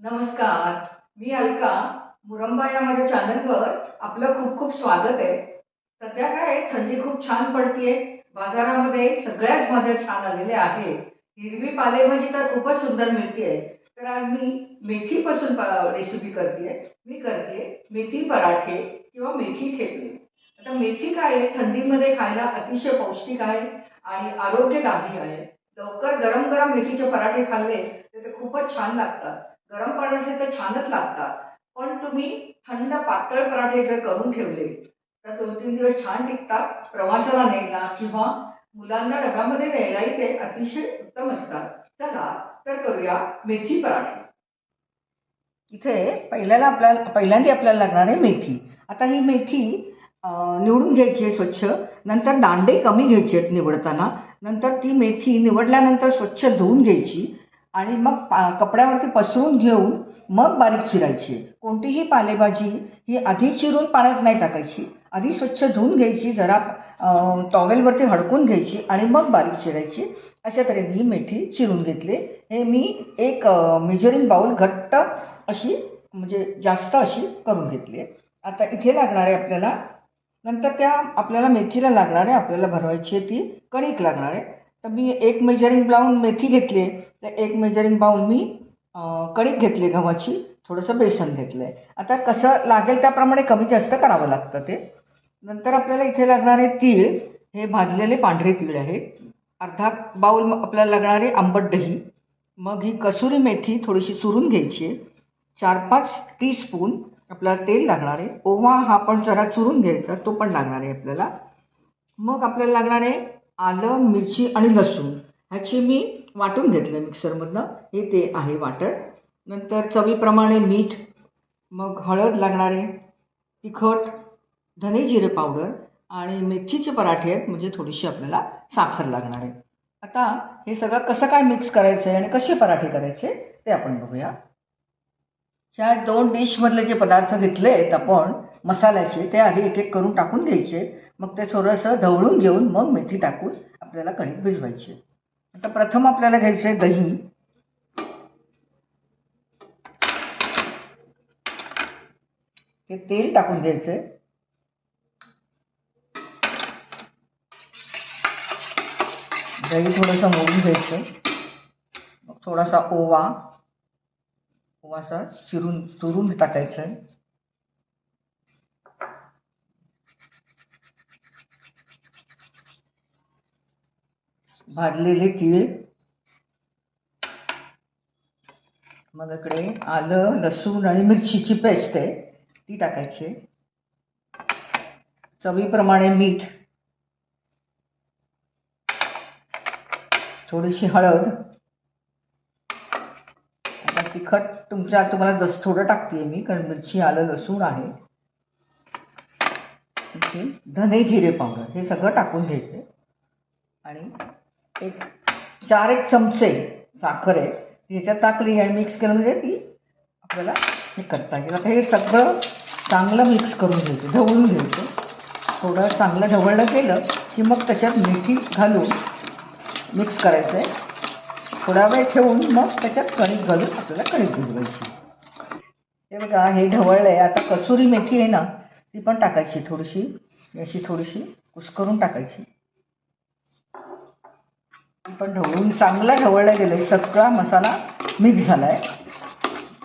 नमस्कार. मी अलका. मुरंबा या माझ्या चॅनलवर आपलं खूप खूप स्वागत आहे. सध्या काय थंडी खूप छान पडतीये. बाजारामध्ये सगळ्याच भाज्या छान आलेल्या आहेत. हिरवी पालेभाजी तर खूपच सुंदर मिळतीये. तर आज मी मेथीपासून रेसिपी करतेय. मी करते मेथी पराठे किंवा मेथी ठेपले. आता मेथी काय आहे, थंडीमध्ये खायला अतिशय पौष्टिक आहे आणि आरोग्यदायी आहे. लवकर गरम गरम मेथीचे पराठे खाल्ले तर ते खूपच छान लागतात. गरम पराठे तर छानच लागतात. पण तुम्ही थंड पातळ पराठे जर करून ठेवले तर 2-3 दिवस छान टिकतात. प्रवासाला न्यायला किंवा मुलांना डब्यामध्ये द्यायलाही ते अतिशय उत्तम असतात. चला तर करूया मेथी पराठे. इथे पहिल्यांदा आपल्याला लागणार आहे मेथी. आता ही मेथी निवडून घ्यायची आहे स्वच्छ. नंतर दांडे कमी घ्यायचे आहेत निवडताना. नंतर ती मेथी निवडल्यानंतर स्वच्छ धुवून घ्यायची आणि मग कपड्यावरती पसरून घेऊन मग बारीक चिरायची. कोणतीही पालेभाजी ही आधी चिरून पाण्यात नाही टाकायची. आधी स्वच्छ धुवून घ्यायची, जरा टॉवेलवरती हडकून घ्यायची आणि मग बारीक चिरायची. अशा तऱ्हेने ही मेथी चिरून घेतली. हे मी एक मेजरिंग बाउल घट्ट अशी म्हणजे जास्त अशी करून घेतली आहे. आता इथे लागणार आहे आपल्याला, नंतर त्या आपल्याला मेथीला लागणार आहे, आपल्याला भरवायची आहे ती कणिक लागणार आहे. तर मी एक मेजरिंग बाउल मेथी घेतली आहे, तर एक मेजरिंग बाउल मी कणिक घेतली गव्हाची, थोडंसं बेसन घेतलं आहे. आता कसं लागेल त्याप्रमाणे कमी जास्त करावं लागतं ते. नंतर आपल्याला इथे लागणार आहे तीळ. हे भाजलेले पांढरे तीळ आहेत. अर्धा बाउल आपल्याला लागणार आहे आंबट दही. मग ही कसुरी मेथी थोडीशी चुरून घ्यायची आहे. 4-5 टीस्पून आपल्याला तेल लागणार आहे. ओवा हा पण जरा चुरून घ्यायचा, तो पण लागणार आहे आपल्याला. मग आपल्याला लागणार आहे आलं, मिरची आणि लसूण. ह्याची मी वाटून घेतलं मिक्सरमधनं. हे ते आहे वाटण. नंतर चवीप्रमाणे मीठ, मग हळद लागणार आहे, तिखट, धने जिरे पावडर आणि मेथीचे पराठे आहेत म्हणजे थोडीशी आपल्याला साखर लागणार आहे. आता हे सगळं कसं काय मिक्स करायचं आहे आणि कसे पराठे करायचे ते आपण बघूया. ह्या 2 डिशमधले जे पदार्थ घेतले आहेत आपण मसाल्याचे, ते आधी एक एक करून टाकून घ्यायचे. मग ते थोडंसं ढवळून घेऊन मग मेथी टाकून आपल्याला कणिक भिजवायची. आता प्रथम आपल्याला घ्यायचं आहे दही. ते तेल टाकून घ्यायचं आहे. दही थोडंसं मोडून घ्यायचं. मग थोडासा ओवासा चुरून टाकायचं आहे. भाजलेले तीळ, मग इकडे आलं, लसूण आणि मिरचीची पेस्ट आहे ती टाकायची आहे. चवीप्रमाणे मीठ, थोडीशी हळद. आता तिखट तुम्हाला जसं थोडं टाकते मी, कारण मिरची, आलं, लसूण आहे. इथे धने जिरे पावडर हे सगळं टाकून घ्यायचं आणि एक 4 चमचे साखर आहे ह्याच्यात टाकली आणि मिक्स केलं म्हणजे ती आपल्याला हे करता येईल. आता हे सगळं चांगलं मिक्स करून घ्यायचं, ढवळून घ्यायचं. थोडं चांगलं ढवळलं गेलं की मग त्याच्यात मेथी घालून मिक्स करायचं आहे. थोडा वेळ ठेवून मग त्याच्यात कणिक घालून आपल्याला कणिक भिजवायची. हे बघा हे ढवळलं आहे. आता कसुरी मेथी आहे ना, ती पण टाकायची थोडीशी, अशी थोडीशी कुस्करून टाकायची. पण ढवळून चांगला ढवळला गेलं, सगळा मसाला मिक्स झाला आहे.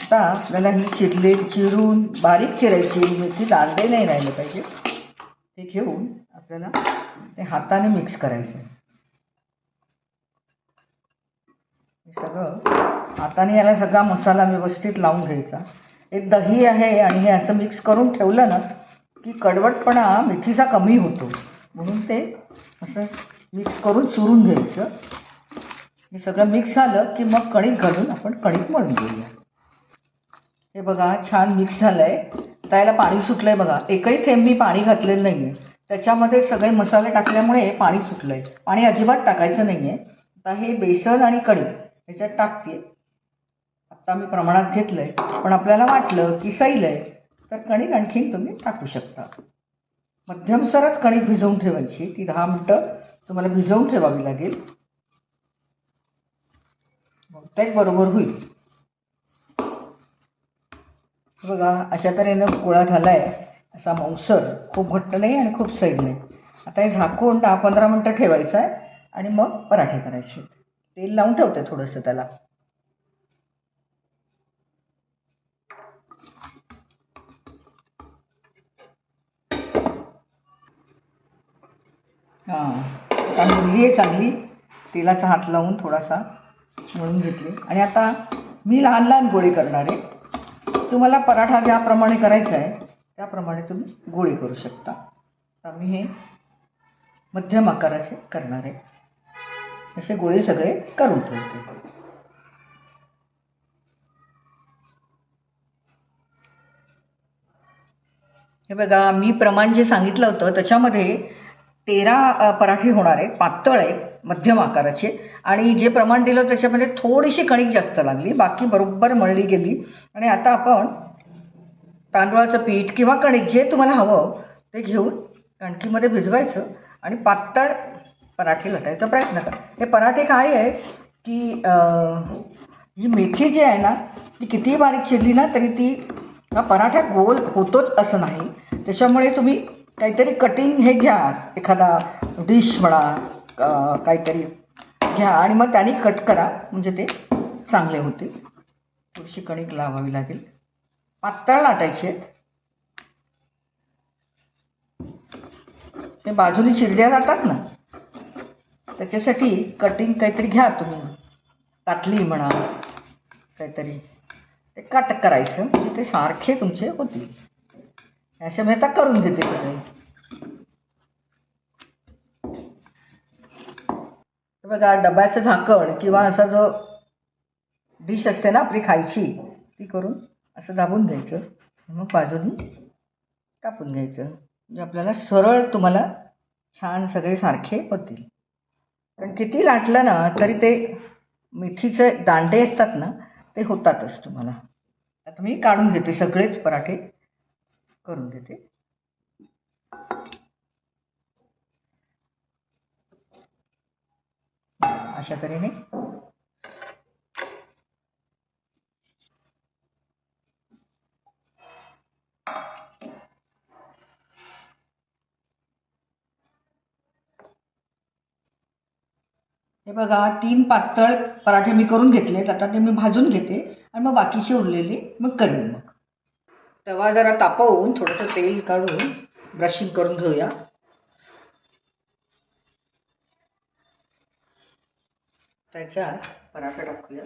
आता आपल्याला ही चिरून बारीक चिरायची मेथी, दांडे नाही राहिलं पाहिजे. ते घेऊन आपल्याला ते हाताने मिक्स करायचं आहे. सगळं हाताने याला सगळा मसाला व्यवस्थित लावून घ्यायचा. एक दही आहे आणि हे असं मिक्स करून ठेवलं ना की कडवटपणा मेथीचा कमी होतो. म्हणून ते असं मिक्स करून चुरून घ्यायचं. हे सगळं मिक्स झालं की मग कणिक घालून आपण कणिक मळून घेऊया. हे बघा छान मिक्स झालं आहे. त्याला पाणी सुटलं आहे बघा. एकही थेंब मी पाणी घातलेलं नाही आहे. त्याच्यामध्ये सगळे मसाले टाकल्यामुळे पाणी सुटलं आहे. पाणी अजिबात टाकायचं नाही आहे. आता हे बेसन आणि कणिक ह्याच्यात टाकते. आत्ता मी प्रमाणात घेतलं आहे, पण आपल्याला वाटलं की सैल आहे तर कणिक आणखीन तुम्ही टाकू शकता. मध्यमसरच कणिक भिजवून ठेवायची. ती 10 मिनटं तुम्हाला भिजवून ठेवावी लागेल. बहुतेक बरोबर होईल. बघा अशा तऱ्हेनं गोळा झाला आहे, असा मऊसर, खूप घट्ट नाही आणि खूप सैल नाही. आता हे झाकून 10-15 मिनटं ठेवायचं आहे आणि मग पराठे करायचे. तेल लावून ठेवते थोडंसं त्याला. आता मुलगी आहे चांगली, तेलाचा हात लावून थोडासा मळून घेतले. आणि आता मी लहान लहान गोळी करणार आहे. तुम्हाला पराठा ज्याप्रमाणे करायचा आहे त्याप्रमाणे तुम्ही गोळी करू शकता. आता मी हे मध्यम आकाराचे करणार आहे. असे गोळे सगळे करून ठेवते. हे बघा, मी प्रमाण जे सांगितलं होतं त्याच्यामध्ये 13 पराठे होणार आहेत, पातळ आहेत, मध्यम आकाराचे. आणि जे प्रमाण दिलं त्याच्यामध्ये थोडीशी कणिक जास्त लागली, बाकी बरोबर मळली गेली. आणि आता आपण तांदूळाचं पीठ किंवा कणिक जे तुम्हाला हवं ते घेऊन कणकीमध्ये भिजवायचं आणि पातळ पराठे लाटायचा प्रयत्न करा. हे पराठे काय आहे की ही मेथी जी आहे ना ती कितीही बारीक चिरली ना तरी ती पराठा गोल होतोच असं नाही. त्याच्यामुळे तुम्ही काहीतरी कटिंग हे घ्या, एखादा डिश म्हणा, काहीतरी घ्या आणि मग त्याने कट करा, म्हणजे ते चांगले होते. थोडीशी कणिक लावावी लागेल. पातळ लाटायचे. ते बाजूने चिरड्या जातात ना, त्याच्यासाठी कटिंग काहीतरी घ्या तुम्ही, ताटली म्हणा काहीतरी, ते कट करायचं म्हणजे ते सारखे तुमचे होतील. अशा मी आता करून घेते सगळे. बघा, डब्याचं झाकण किंवा असा जो डिश असते ना आपली खायची, ती करून असं दाबून घ्यायचं, मग बाजूनी कापून घ्यायचं, म्हणजे आपल्याला सरळ तुम्हाला छान सगळे सारखे होतील. कारण किती लाटलं ना तरी ते मेथीचे दांडे असतात ना ते होतातच तुम्हाला. आता मी काढून घेते, सगळेच पराठे करून घेते. अशा तऱ्हेने हे बघा, 3 पातळ पराठे मी करून घेतलेत. आता ते मी भाजून घेते आणि मग बाकीचे उरलेले मग करेन. मग तवा जरा तापवून थोडंसं तेल काढून ब्रशिंग करून घेऊया. त्याच्यात पराठा टाकूया.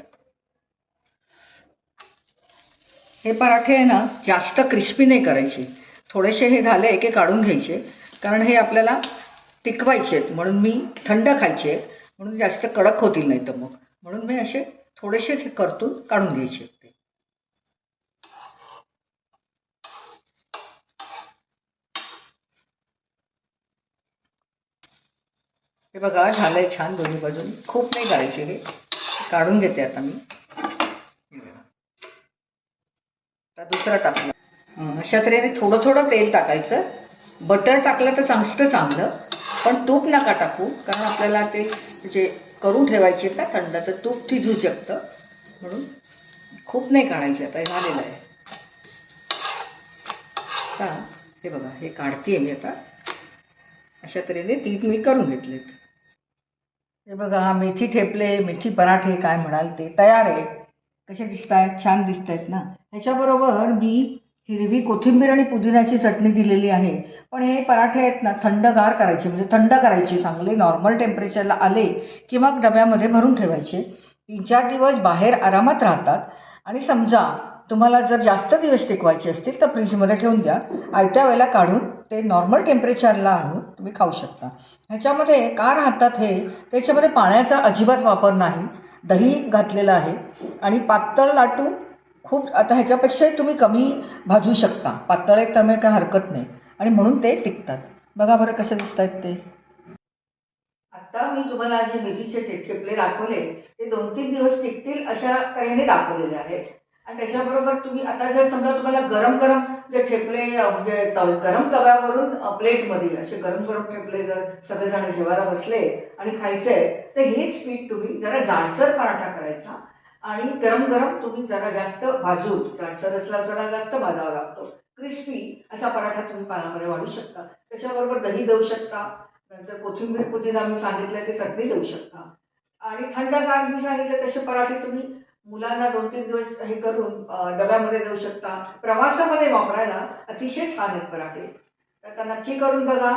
हे पराठे आहे ना जास्त क्रिस्पी नाही करायचे, थोडेसे हे झाले की काढून घ्यायचे, कारण हे आपल्याला टिकवायचे आहेत. म्हणून मी थंड खायचे आहेत, म्हणून जास्त कडक होतील नाही तर मग, म्हणून मी असे थोडेसेच करतून काढून घ्यायचे ते. हे बघा, झालंय छान दोन्ही बाजून. खूप नाही करायचे, हे काढून घेते आता मी. आता दुसरा टाकला. अशा तऱ्हेने थोडं थोडं तेल टाकायचं. बटर टाकलं तर चांगलं, पण तूप नका टाकू, कारण आपल्याला ते जे करून ठेवायचे ना थंड, तर तूप थिजू शकतं, म्हणून खूप नाही काढायचे. आता हे झालेलं आहे. आता हे बघा, हे काढते मी आता. अशा तऱ्हेने 3 मी करून घेतलेत. हे बघा, मेथी ठेपले, मेथी पराठे काय म्हणाल ते तयार आहे. कसे दिसत आहेत? छान दिसत आहेत ना. ह्याच्याबरोबर मी हिरवी कोथिंबीर आणि पुदिन्याची चटणी दिलेली आहे. पण हे पराठे आहेत ना थंडगार करायचे, म्हणजे थंड करायचे, चांगले नॉर्मल टेम्परेचरला आले की मग डब्यामध्ये भरून ठेवायचे. 3-4 दिवस बाहेर आरामात राहतात. आणि समजा तुम्हाला जर जास्त दिवस टिकवायचे असतील तर फ्रीजमध्ये ठेवून द्या. आयत्या वेळेला काढून ते नॉर्मल टेम्परेचरला आणून तुम्ही खाऊ शकता. ह्याच्यामध्ये का राहतात हे, त्याच्यामध्ये पाण्याचा अजिबात वापर नाही, दही घातलेलं आहे आणि पातळ लाटून खूप, आता ह्याच्यापेक्षाही तुम्ही कमी भाजू शकता. पातळ आहे त्यामुळे काय हरकत नाही आणि म्हणून ते टिकतात. बघा बरं कसे दिसत आहेत ते. आता मी तुम्हाला जे मेथीचे ठेपले दाखवले ते 2-3 दिवस टिकतील अशा तऱ्हेने दाखवलेले आहेत. आणि त्याच्याबरोबर तुम्ही आता जर समजा तुम्हाला गरम गरम जे ठेपले, म्हणजे गरम तव्यावरून प्लेटमध्ये असे गरम गरम ठेपले जर सगळेजण जेवायला बसले आणि खायचे, तर हेच पीठ तुम्ही जरा जाडसर पराठा करायचा आणि गरम गरम तुम्ही जरा जास्त भाजून, जाडसर असला जरा जास्त भाजावा लागतो. क्रिस्पी असा पराठा तुम्ही पानामध्ये वाढू शकता. त्याच्याबरोबर दही देऊ शकता. नंतर कोथिंबीर, पुदिना मी सांगितलं ते चटणी देऊ शकता. आणि थंडगार मी सांगितलं तसे पराठे तुम्ही मुलांना 2-3 दिवस हे करून डब्यामध्ये देऊ शकता. प्रवासामध्ये वापरायला अतिशय छान आहेत पराठे. तर आता नक्की करून बघा.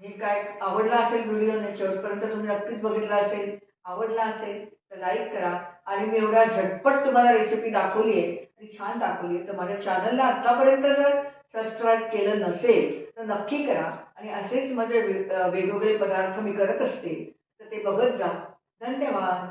हे काय आवडला असेल व्हिडिओ शेवटपर्यंत तुम्ही नक्कीच बघितला असेल. आवडला असेल तर लाईक करा. आणि मी एवढ्या झटपट तुम्हाला रेसिपी दाखवली आहे आणि छान दाखवली आहे, तर माझ्या चॅनलला आत्तापर्यंत जर सबस्क्राईब केलं नसेल तर नक्की करा. आणि असेच म्हणजे वेगवेगळे पदार्थ मी करत असते, तर ते बघत जा. धन्यवाद.